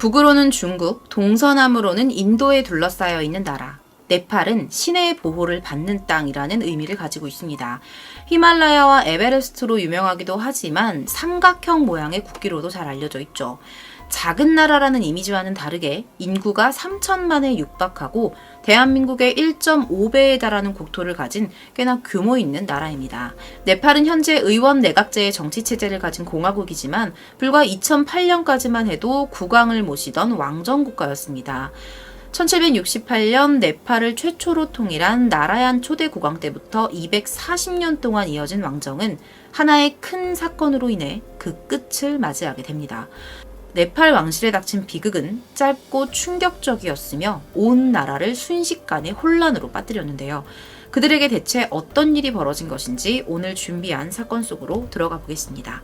북으로는 중국, 동서남으로는 인도에 둘러싸여 있는 나라. 네팔은 신의 보호를 받는 땅이라는 의미를 가지고 있습니다. 히말라야와 에베레스트로 유명하기도 하지만 삼각형 모양의 국기로도 잘 알려져 있죠. 작은 나라라는 이미지와는 다르게 인구가 3천만에 육박하고 대한민국의 1.5배에 달하는 국토를 가진 꽤나 규모 있는 나라입니다. 네팔은 현재 의원 내각제의 정치체제를 가진 공화국이지만 불과 2008년까지만 해도 국왕을 모시던 왕정국가였습니다. 1768년 네팔을 최초로 통일한 나라얀 초대 국왕 때부터 240년 동안 이어진 왕정은 하나의 큰 사건으로 인해 그 끝을 맞이하게 됩니다. 네팔 왕실에 닥친 비극은 짧고 충격적이었으며 온 나라를 순식간에 혼란으로 빠뜨렸는데요. 그들에게 대체 어떤 일이 벌어진 것인지 오늘 준비한 사건 속으로 들어가 보겠습니다.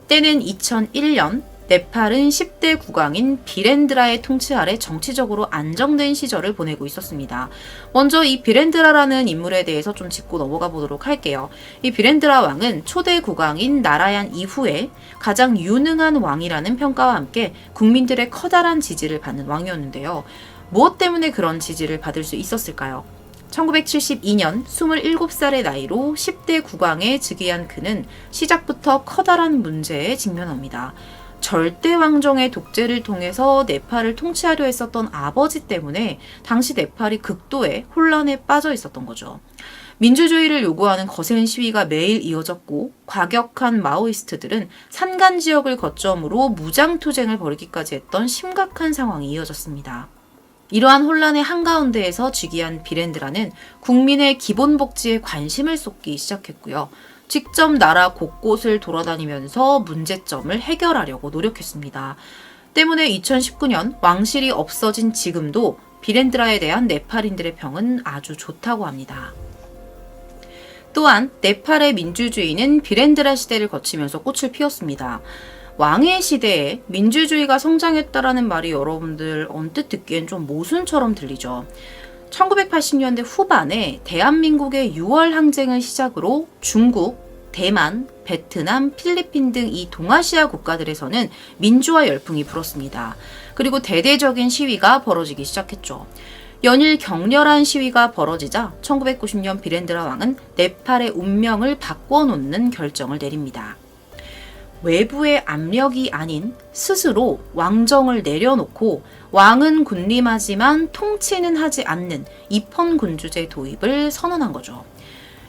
때는 2001년 네팔은 10대 국왕인 비렌드라의 통치 아래 정치적으로 안정된 시절을 보내고 있었습니다. 먼저 이 비렌드라라는 인물에 대해서 좀 짚고 넘어가 보도록 할게요. 이 비렌드라 왕은 초대 국왕인 나라얀 이후에 가장 유능한 왕이라는 평가와 함께 국민들의 커다란 지지를 받는 왕이었는데요. 무엇 때문에 그런 지지를 받을 수 있었을까요? 1972년 27살의 나이로 10대 국왕에 즉위한 그는 시작부터 커다란 문제에 직면합니다. 절대 왕정의 독재를 통해서 네팔을 통치하려 했었던 아버지 때문에 당시 네팔이 극도의 혼란에 빠져 있었던 거죠. 민주주의를 요구하는 거센 시위가 매일 이어졌고 과격한 마오이스트들은 산간 지역을 거점으로 무장투쟁을 벌이기까지 했던 심각한 상황이 이어졌습니다. 이러한 혼란의 한가운데에서 즉위한 비렌드라는 국민의 기본복지에 관심을 쏟기 시작했고요. 직접 나라 곳곳을 돌아다니면서 문제점을 해결하려고 노력했습니다. 때문에 2019년 왕실이 없어진 지금도 비렌드라에 대한 네팔인들의 평은 아주 좋다고 합니다. 또한 네팔의 민주주의는 비렌드라 시대를 거치면서 꽃을 피웠습니다. 왕의 시대에 민주주의가 성장했다라는 말이 여러분들 언뜻 듣기엔 좀 모순처럼 들리죠. 1980년대 후반에 대한민국의 6월 항쟁을 시작으로 중국, 대만, 베트남, 필리핀 등 이 동아시아 국가들에서는 민주화 열풍이 불었습니다. 그리고 대대적인 시위가 벌어지기 시작했죠. 연일 격렬한 시위가 벌어지자 1990년 비렌드라 왕은 네팔의 운명을 바꿔놓는 결정을 내립니다. 외부의 압력이 아닌 스스로 왕정을 내려놓고 왕은 군림하지만 통치는 하지 않는 입헌군주제 도입을 선언한 거죠.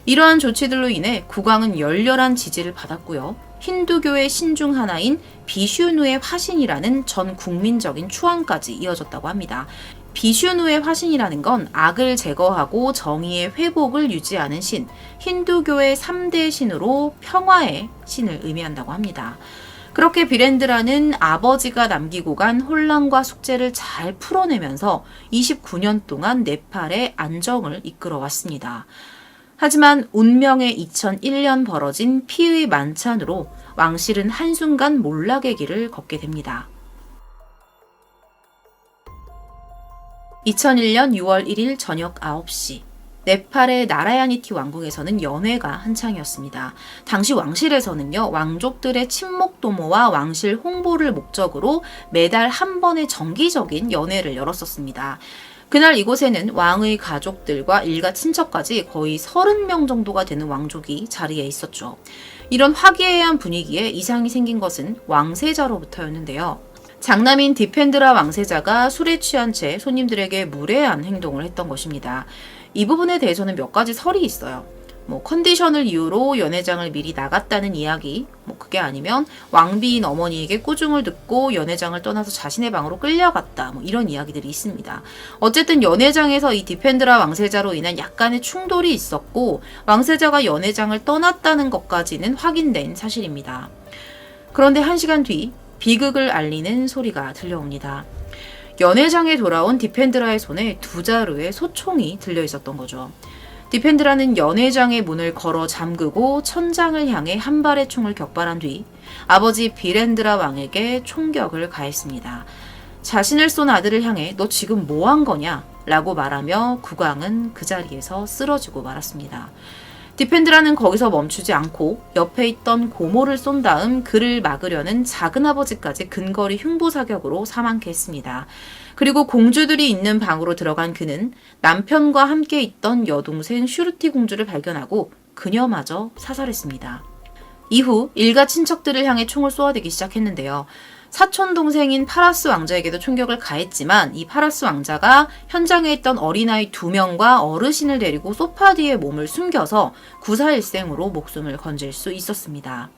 이러한 조치들로 인해 국왕은 열렬한 지지를 받았고요. 힌두교의 신 중 하나인 비슈누의 화신이라는 전 국민적인 추앙까지 이어졌다고 합니다. 비슈누의 화신이라는 건 악을 제거하고 정의의 회복을 유지하는 신, 힌두교의 3대 신으로 평화의 신을 의미한다고 합니다. 그렇게 비렌드라는 아버지가 남기고 간 혼란과 숙제를 잘 풀어내면서 29년 동안 네팔의 안정을 이끌어 왔습니다. 하지만 운명의 2001년 벌어진 피의 만찬으로 왕실은 한순간 몰락의 길을 걷게 됩니다. 2001년 6월 1일 저녁 9시 네팔의 나라야니티 왕궁에서는 연회가 한창이었습니다. 당시 왕실에서는요, 왕족들의 친목 도모와 왕실 홍보를 목적으로 매달 한 번의 정기적인 연회를 열었었습니다. 그날 이곳에는 왕의 가족들과 일가 친척까지 거의 30명 정도가 되는 왕족이 자리에 있었죠. 이런 화기애애한 분위기에 이상이 생긴 것은 왕세자로부터였는데요. 장남인 디펜드라 왕세자가 술에 취한 채 손님들에게 무례한 행동을 했던 것입니다. 이 부분에 대해서는 몇 가지 설이 있어요. 컨디션을 이유로 연회장을 미리 나갔다는 이야기, 그게 아니면 왕비인 어머니에게 꾸중을 듣고 연회장을 떠나서 자신의 방으로 끌려갔다, 이런 이야기들이 있습니다. 어쨌든 연회장에서 이 디펜드라 왕세자로 인한 약간의 충돌이 있었고 왕세자가 연회장을 떠났다는 것까지는 확인된 사실입니다. 그런데 1시간 뒤 비극을 알리는 소리가 들려옵니다. 연회장에 돌아온 디펜드라의 손에 2자루의 소총이 들려 있었던 거죠. 디펜드라는 연회장의 문을 걸어 잠그고 천장을 향해 한 발의 총을 격발한 뒤 아버지 비렌드라 왕에게 총격을 가했습니다. 자신을 쏜 아들을 향해 너 지금 뭐 한 거냐? 라고 말하며 국왕은 그 자리에서 쓰러지고 말았습니다. 디펜드라는 거기서 멈추지 않고 옆에 있던 고모를 쏜 다음 그를 막으려는 작은아버지까지 근거리 흉보사격으로 사망케 했습니다. 그리고 공주들이 있는 방으로 들어간 그는 남편과 함께 있던 여동생 슈르티 공주를 발견하고 그녀마저 사살했습니다. 이후 일가 친척들을 향해 총을 쏘아대기 시작했는데요. 사촌 동생인 파라스 왕자에게도 총격을 가했지만 이 파라스 왕자가 현장에 있던 어린아이 2명과 어르신을 데리고 소파 뒤에 몸을 숨겨서 구사일생으로 목숨을 건질 수 있었습니다.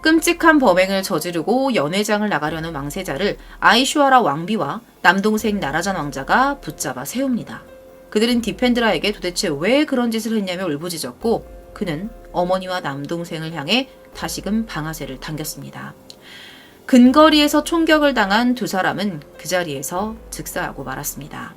끔찍한 범행을 저지르고 연회장을 나가려는 왕세자를 아이슈아라 왕비와 남동생 나라잔 왕자가 붙잡아 세웁니다. 그들은 디펜드라에게 도대체 왜 그런 짓을 했냐며 울부짖었고 그는 어머니와 남동생을 향해 다시금 방아쇠를 당겼습니다. 근거리에서 총격을 당한 두 사람은 그 자리에서 즉사하고 말았습니다.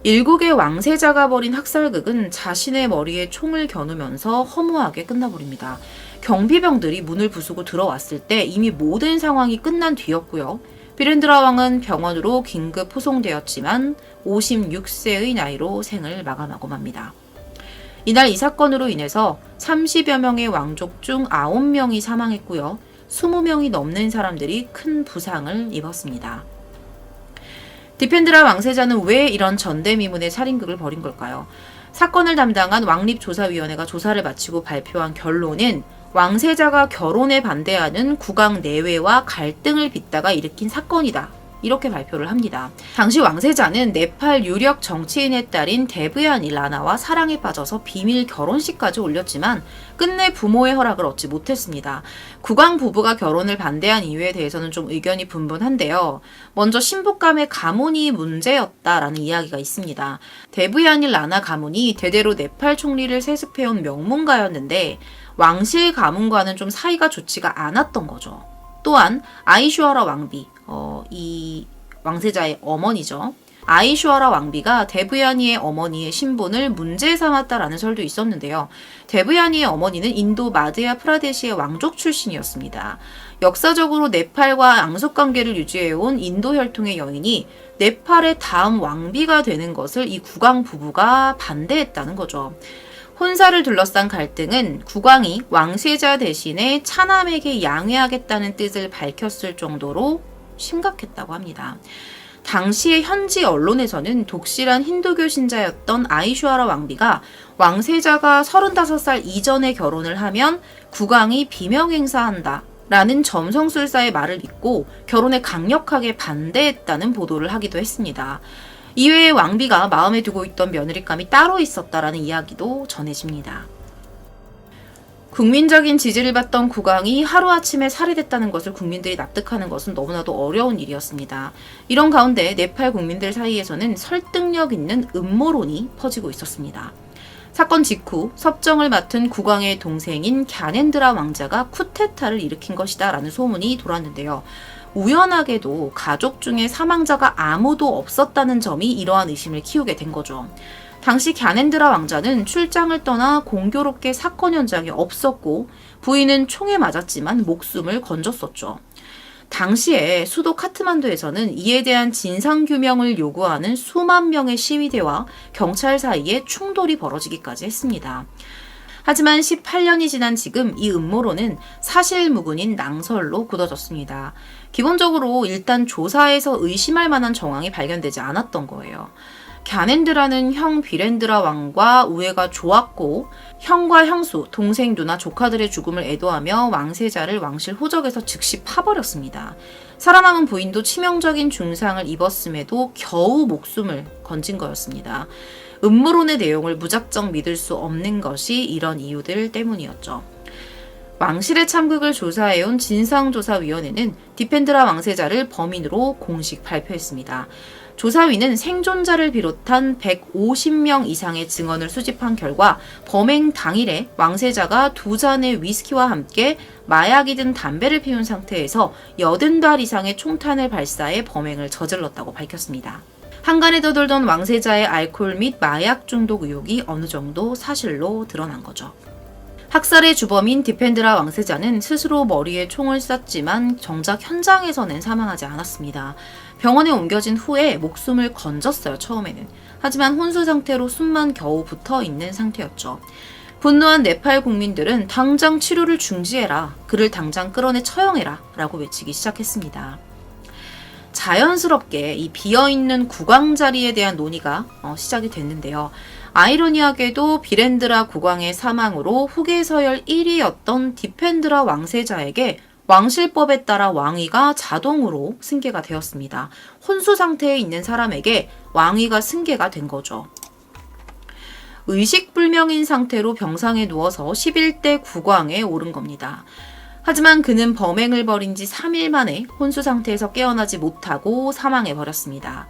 일국의 왕세자가 벌인 학살극은 자신의 머리에 총을 겨누면서 허무하게 끝나버립니다. 경비병들이 문을 부수고 들어왔을 때 이미 모든 상황이 끝난 뒤였고요. 비렌드라 왕은 병원으로 긴급 후송되었지만 56세의 나이로 생을 마감하고 맙니다. 이날 이 사건으로 인해서 30여 명의 왕족 중 9명이 사망했고요. 20명이 넘는 사람들이 큰 부상을 입었습니다. 디펜드라 왕세자는 왜 이런 전대미문의 살인극을 벌인 걸까요? 사건을 담당한 왕립조사위원회가 조사를 마치고 발표한 결론은 왕세자가 결혼에 반대하는 국왕 내외와 갈등을 빚다가 일으킨 사건이다. 이렇게 발표를 합니다. 당시 왕세자는 네팔 유력 정치인의 딸인 데브야니 라나와 사랑에 빠져서 비밀 결혼식까지 올렸지만 끝내 부모의 허락을 얻지 못했습니다. 국왕 부부가 결혼을 반대한 이유에 대해서는 좀 의견이 분분한데요. 먼저 신부감의 가문이 문제였다라는 이야기가 있습니다. 데브야니 라나 가문이 대대로 네팔 총리를 세습해온 명문가였는데 왕실 가문과는 좀 사이가 좋지가 않았던 거죠. 또한 아이슈아라 왕비, 이 왕세자의 어머니죠. 아이슈아라 왕비가 데브야니의 어머니의 신분을 문제 삼았다라는 설도 있었는데요. 데브야니의 어머니는 인도 마드야 프라데시의 왕족 출신이었습니다. 역사적으로 네팔과 양속관계를 유지해온 인도 혈통의 여인이 네팔의 다음 왕비가 되는 것을 이 국왕 부부가 반대했다는 거죠. 혼사를 둘러싼 갈등은 국왕이 왕세자 대신에 차남에게 양해하겠다는 뜻을 밝혔을 정도로 심각했다고 합니다. 당시의 현지 언론에서는 독실한 힌두교 신자였던 아이슈아라 왕비가 왕세자가 35살 이전에 결혼을 하면 국왕이 비명행사한다 라는 점성술사의 말을 믿고 결혼에 강력하게 반대했다는 보도를 하기도 했습니다. 이외에 왕비가 마음에 두고 있던 며느리감이 따로 있었다라는 이야기도 전해집니다. 국민적인 지지를 받던 국왕이 하루아침에 살해됐다는 것을 국민들이 납득하는 것은 너무나도 어려운 일이었습니다. 이런 가운데 네팔 국민들 사이에서는 설득력 있는 음모론이 퍼지고 있었습니다. 사건 직후 섭정을 맡은 국왕의 동생인 갸넨드라 왕자가 쿠데타를 일으킨 것이다 라는 소문이 돌았는데요. 우연하게도 가족 중에 사망자가 아무도 없었다는 점이 이러한 의심을 키우게 된 거죠. 당시 갸넨드라 왕자는 출장을 떠나 공교롭게 사건 현장에 없었고 부인은 총에 맞았지만 목숨을 건졌었죠. 당시에 수도 카트만두에서는 이에 대한 진상규명을 요구하는 수만 명의 시위대와 경찰 사이에 충돌이 벌어지기까지 했습니다. 하지만 18년이 지난 지금 이 음모론은 사실무근인 낭설로 굳어졌습니다. 기본적으로 일단 조사에서 의심할 만한 정황이 발견되지 않았던 거예요. 갸넨드라는 형 비렌드라 왕과 우애가 좋았고 형과 형수, 동생, 누나, 조카들의 죽음을 애도하며 왕세자를 왕실 호적에서 즉시 파버렸습니다. 살아남은 부인도 치명적인 중상을 입었음에도 겨우 목숨을 건진 거였습니다. 음모론의 내용을 무작정 믿을 수 없는 것이 이런 이유들 때문이었죠. 왕실의 참극을 조사해온 진상조사위원회는 디펜드라 왕세자를 범인으로 공식 발표했습니다. 조사위는 생존자를 비롯한 150명 이상의 증언을 수집한 결과 범행 당일에 왕세자가 2잔의 위스키와 함께 마약이 든 담배를 피운 상태에서 80발 이상의 총탄을 발사해 범행을 저질렀다고 밝혔습니다. 한간에 떠돌던 왕세자의 알코올 및 마약 중독 의혹이 어느 정도 사실로 드러난 거죠. 학살의 주범인 디펜드라 왕세자는 스스로 머리에 총을 쐈지만 정작 현장에서는 사망하지 않았습니다. 병원에 옮겨진 후에 목숨을 건졌어요, 처음에는. 하지만 혼수 상태로 숨만 겨우 붙어 있는 상태였죠. 분노한 네팔 국민들은 당장 치료를 중지해라, 그를 당장 끌어내 처형해라 라고 외치기 시작했습니다. 자연스럽게 이 비어있는 국왕 자리에 대한 논의가 시작이 됐는데요. 아이러니하게도 비렌드라 국왕의 사망으로 후계 서열 1위였던 디펜드라 왕세자에게 왕실법에 따라 왕위가 자동으로 승계가 되었습니다. 혼수 상태에 있는 사람에게 왕위가 승계가 된 거죠. 의식불명인 상태로 병상에 누워서 11대 국왕에 오른 겁니다. 하지만 그는 범행을 벌인 지 3일 만에 혼수 상태에서 깨어나지 못하고 사망해버렸습니다.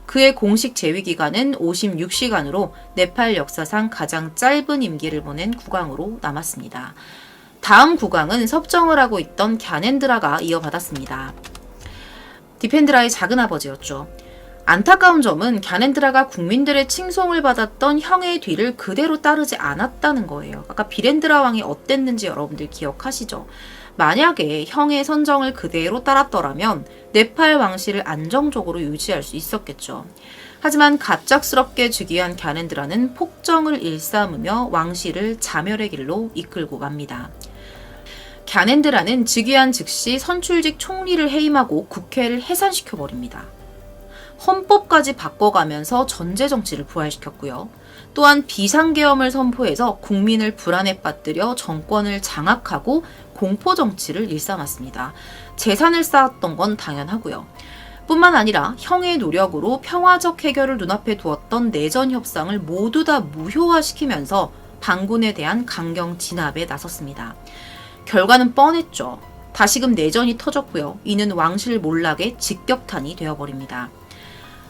그의 공식 재위 기간은 56시간으로 네팔 역사상 가장 짧은 임기를 보낸 국왕으로 남았습니다. 다음 국왕은 섭정을 하고 있던 갸넨드라가 이어받았습니다. 디펜드라의 작은아버지였죠. 안타까운 점은 갸넨드라가 국민들의 칭송을 받았던 형의 뒤를 그대로 따르지 않았다는 거예요. 아까 비렌드라 왕이 어땠는지 여러분들 기억하시죠? 만약에 형의 선정을 그대로 따랐더라면 네팔 왕실을 안정적으로 유지할 수 있었겠죠. 하지만 갑작스럽게 즉위한 갸넨드라는 폭정을 일삼으며 왕실을 자멸의 길로 이끌고 갑니다. 갸넨드라는 즉위한 즉시 선출직 총리를 해임하고 국회를 해산시켜버립니다. 헌법까지 바꿔가면서 전제정치를 부활시켰고요. 또한 비상계엄을 선포해서 국민을 불안에 빠뜨려 정권을 장악하고 공포정치를 일삼았습니다. 재산을 쌓았던 건 당연하고요. 뿐만 아니라 형의 노력으로 평화적 해결을 눈앞에 두었던 내전 협상을 모두 다 무효화시키면서 반군에 대한 강경 진압에 나섰습니다. 결과는 뻔했죠. 다시금 내전이 터졌고요. 이는 왕실 몰락의 직격탄이 되어버립니다.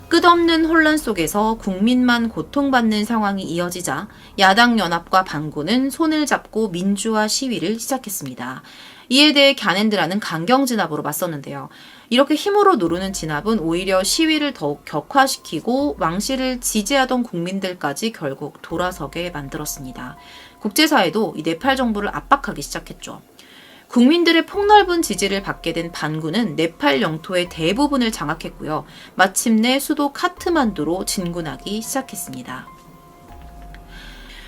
끝없는 혼란 속에서 국민만 고통받는 상황이 이어지자 야당 연합과 반군은 손을 잡고 민주화 시위를 시작했습니다. 이에 대해 갸넨드라는 강경 진압으로 맞섰는데요. 이렇게 힘으로 누르는 진압은 오히려 시위를 더욱 격화시키고 왕실을 지지하던 국민들까지 결국 돌아서게 만들었습니다. 국제사회도 이 네팔 정부를 압박하기 시작했죠. 국민들의 폭넓은 지지를 받게 된 반군은 네팔 영토의 대부분을 장악했고요. 마침내 수도 카트만두로 진군하기 시작했습니다.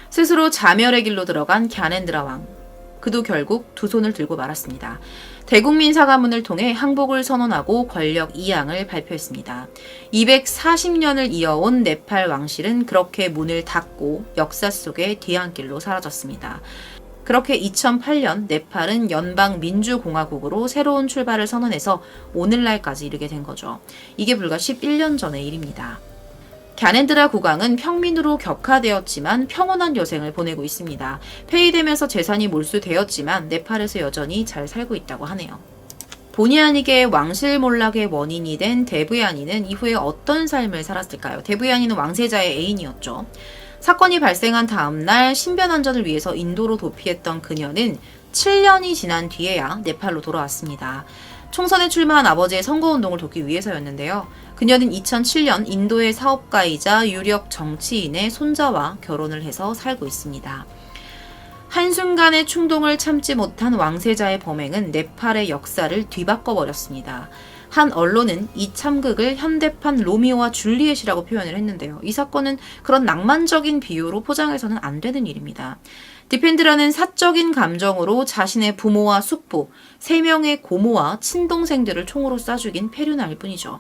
스스로 자멸의 길로 들어간 갸넨드라 왕. 그도 결국 두 손을 들고 말았습니다. 대국민 사과문을 통해 항복을 선언하고 권력 이양을 발표했습니다. 240년을 이어온 네팔 왕실은 그렇게 문을 닫고 역사 속의 뒤안길로 사라졌습니다. 그렇게 2008년 네팔은 연방민주공화국으로 새로운 출발을 선언해서 오늘날까지 이르게 된 거죠. 이게 불과 11년 전의 일입니다. 갸넨드라 국왕은 평민으로 격하되었지만 평온한 여생을 보내고 있습니다. 폐위되면서 재산이 몰수되었지만 네팔에서 여전히 잘 살고 있다고 하네요. 본의 아니게 왕실 몰락의 원인이 된 데브야니는 이후에 어떤 삶을 살았을까요? 데브야니는 왕세자의 애인이었죠. 사건이 발생한 다음 날 신변 안전을 위해서 인도로 도피했던 그녀는 7년이 지난 뒤에야 네팔로 돌아왔습니다. 총선에 출마한 아버지의 선거운동을 돕기 위해서였는데요. 그녀는 2007년 인도의 사업가이자 유력 정치인의 손자와 결혼을 해서 살고 있습니다. 한순간의 충동을 참지 못한 왕세자의 범행은 네팔의 역사를 뒤바꿔버렸습니다. 한 언론은 이 참극을 현대판 로미오와 줄리엣이라고 표현을 했는데요. 이 사건은 그런 낭만적인 비유로 포장해서는 안 되는 일입니다. 디펜드라는 사적인 감정으로 자신의 부모와 숙부, 3명의 고모와 친동생들을 총으로 쏴 죽인 페류나일 뿐이죠.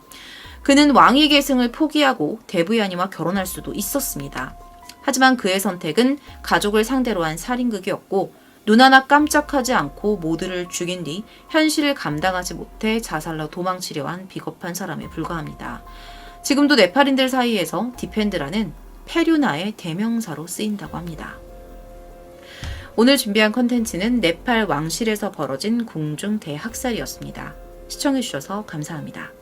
그는 왕위 계승을 포기하고 데브야니와 결혼할 수도 있었습니다. 하지만 그의 선택은 가족을 상대로 한 살인극이었고 눈 하나 깜짝하지 않고 모두를 죽인 뒤 현실을 감당하지 못해 자살로 도망치려 한 비겁한 사람에 불과합니다. 지금도 네팔인들 사이에서 디펜드라는 페류나의 대명사로 쓰인다고 합니다. 오늘 준비한 컨텐츠는 네팔 왕실에서 벌어진 궁중 대학살이었습니다. 시청해주셔서 감사합니다.